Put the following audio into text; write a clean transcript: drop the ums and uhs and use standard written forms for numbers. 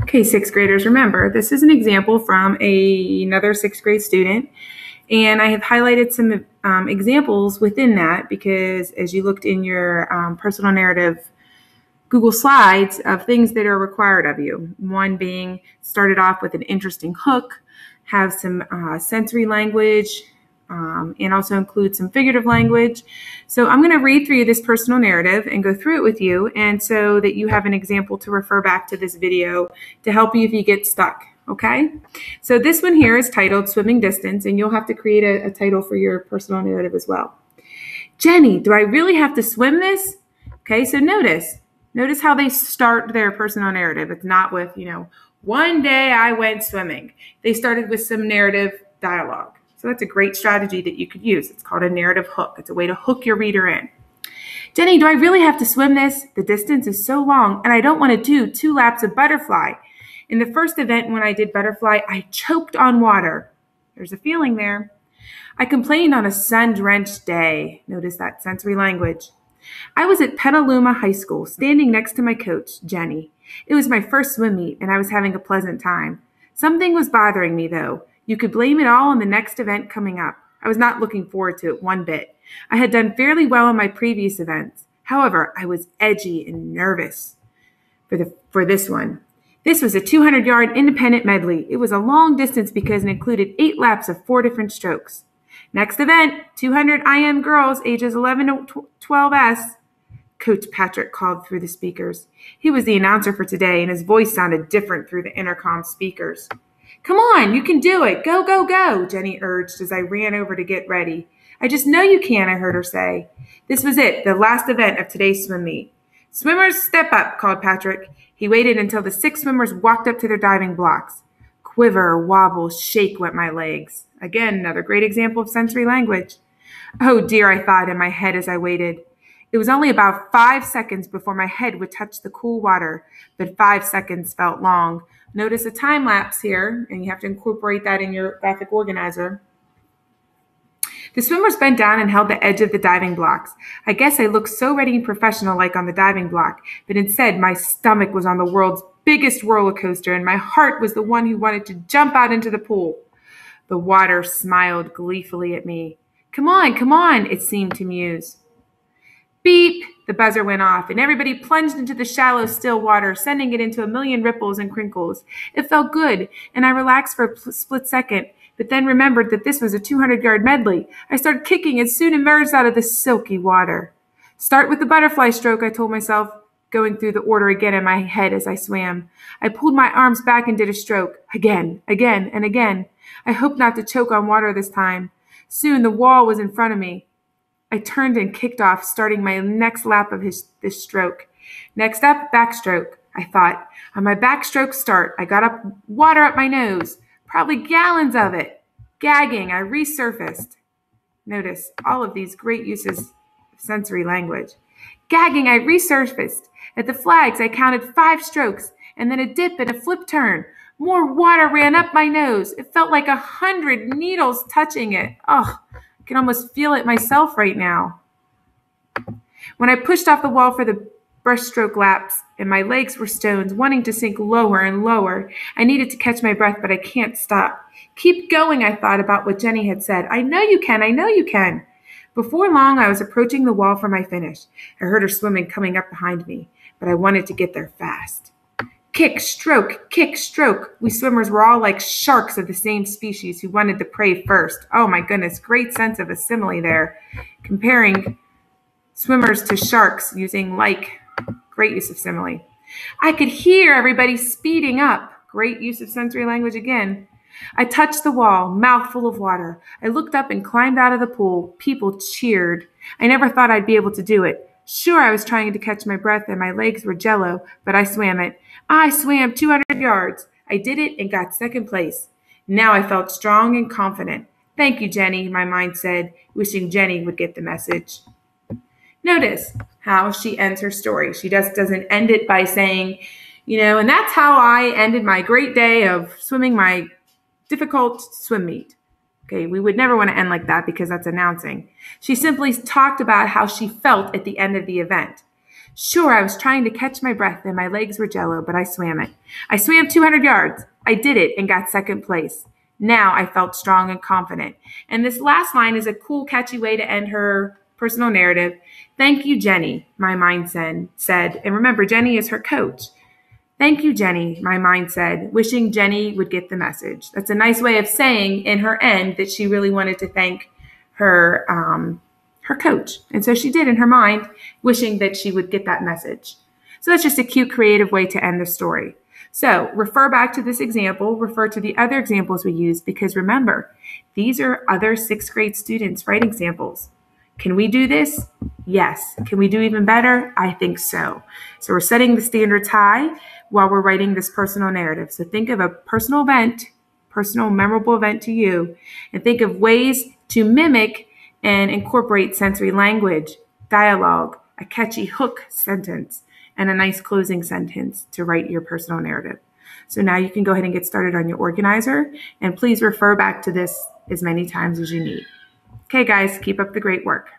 Okay, sixth graders, remember, this is an example from another sixth grade student, and I have highlighted some examples within that because as you looked in your personal narrative Google Slides of things that are required of you, one being started off with an interesting hook, have some sensory language, and also include some figurative language. So I'm going to read through this personal narrative and go through it with you, and so that you have an example to refer back to this video to help you if you get stuck. Okay, so this one here is titled Swimming Distance, and you'll have to create a title for your personal narrative as well. Jenny, do I really have to swim this? Okay, so notice how they start their personal narrative. It's not with, one day I went swimming. They started with some narrative dialogue. So that's a great strategy that you could use. It's called a narrative hook. It's a way to hook your reader in. Jenny, do I really have to swim this? The distance is so long, and I don't want to do 2 laps of butterfly. In the first event when I did butterfly, I choked on water. There's a feeling there. I complained on a sun-drenched day. Notice that sensory language. I was at Petaluma High School, standing next to my coach, Jenny. It was my first swim meet, and I was having a pleasant time. Something was bothering me, though. You could blame it all on the next event coming up. I was not looking forward to it one bit. I had done fairly well in my previous events. However, I was edgy and nervous for this one. This was a 200-yard independent medley. It was a long distance because it included 8 laps of 4 different strokes. Next event, 200 IM girls ages 11 to 12S. Coach Patrick called through the speakers. He was the announcer for today, and his voice sounded different through the intercom speakers. Come on, you can do it. Go, go, go, Jenny urged as I ran over to get ready. I just know you can, I heard her say. This was it, the last event of today's swim meet. Swimmers, step up, called Patrick. He waited until the 6 swimmers walked up to their diving blocks. Quiver, wobble, shake went my legs. Again, another great example of sensory language. Oh dear, I thought in my head as I waited. It was only about 5 seconds before my head would touch the cool water, but 5 seconds felt long. Notice a time lapse here, and you have to incorporate that in your graphic organizer. The swimmers bent down and held the edge of the diving blocks. I guess I looked so ready and professional-like on the diving block, but instead my stomach was on the world's biggest roller coaster, and my heart was the one who wanted to jump out into the pool. The water smiled gleefully at me. Come on, it seemed to muse. Beep! The buzzer went off, and everybody plunged into the shallow, still water, sending it into a million ripples and crinkles. It felt good, and I relaxed for a split second, but then remembered that this was a 200-yard medley. I started kicking and soon emerged out of the silky water. Start with the butterfly stroke, I told myself, going through the order again in my head as I swam. I pulled my arms back and did a stroke. Again, and again. I hoped not to choke on water this time. Soon the wall was in front of me. I turned and kicked off, starting my next lap of this stroke. Next up, backstroke, I thought. On my backstroke start, I got water up my nose, probably gallons of it. Gagging, I resurfaced. Notice all of these great uses of sensory language. Gagging, I resurfaced. At the flags, I counted 5 strokes, and then a dip and a flip turn. More water ran up my nose. It felt like 100 needles touching it. Oh, I can almost feel it myself right now. When I pushed off the wall for the breaststroke laps and my legs were stones, wanting to sink lower and lower, I needed to catch my breath, but I can't stop. Keep going, I thought about what Jenny had said. I know you can. Before long, I was approaching the wall for my finish. I heard her swimming coming up behind me, but I wanted to get there fast. Kick, stroke, kick, stroke. We swimmers were all like sharks of the same species who wanted to prey first. Oh my goodness, great sense of a simile there. Comparing swimmers to sharks using like, great use of simile. I could hear everybody speeding up. Great use of sensory language again. I touched the wall, mouth full of water. I looked up and climbed out of the pool. People cheered. I never thought I'd be able to do it. Sure, I was trying to catch my breath and my legs were jello, but I swam it. I swam 200 yards. I did it and got second place. Now I felt strong and confident. Thank you, Jenny, my mind said, wishing Jenny would get the message. Notice how she ends her story. She just doesn't end it by saying, and that's how I ended my great day of swimming my difficult swim meet. Okay, we would never want to end like that because that's announcing. She simply talked about how she felt at the end of the event. Sure, I was trying to catch my breath and my legs were jello, but I swam it. I swam 200 yards. I did it and got second place. Now I felt strong and confident. And this last line is a cool, catchy way to end her personal narrative. Thank you, Jenny, my mind said. And remember, Jenny is her coach. Thank you, Jenny, my mind said, wishing Jenny would get the message. That's a nice way of saying in her end that she really wanted to thank her her coach. And so she did in her mind, wishing that she would get that message. So that's just a cute, creative way to end the story. So refer back to this example, refer to the other examples we used, because remember, these are other sixth grade students' writing samples. Can we do this? Yes. Can we do even better? I think so. So we're setting the standards high while we're writing this personal narrative. So think of a personal event, personal memorable event to you, and think of ways to mimic and incorporate sensory language, dialogue, a catchy hook sentence, and a nice closing sentence to write your personal narrative. So now you can go ahead and get started on your organizer, and please refer back to this as many times as you need. Okay, guys, keep up the great work.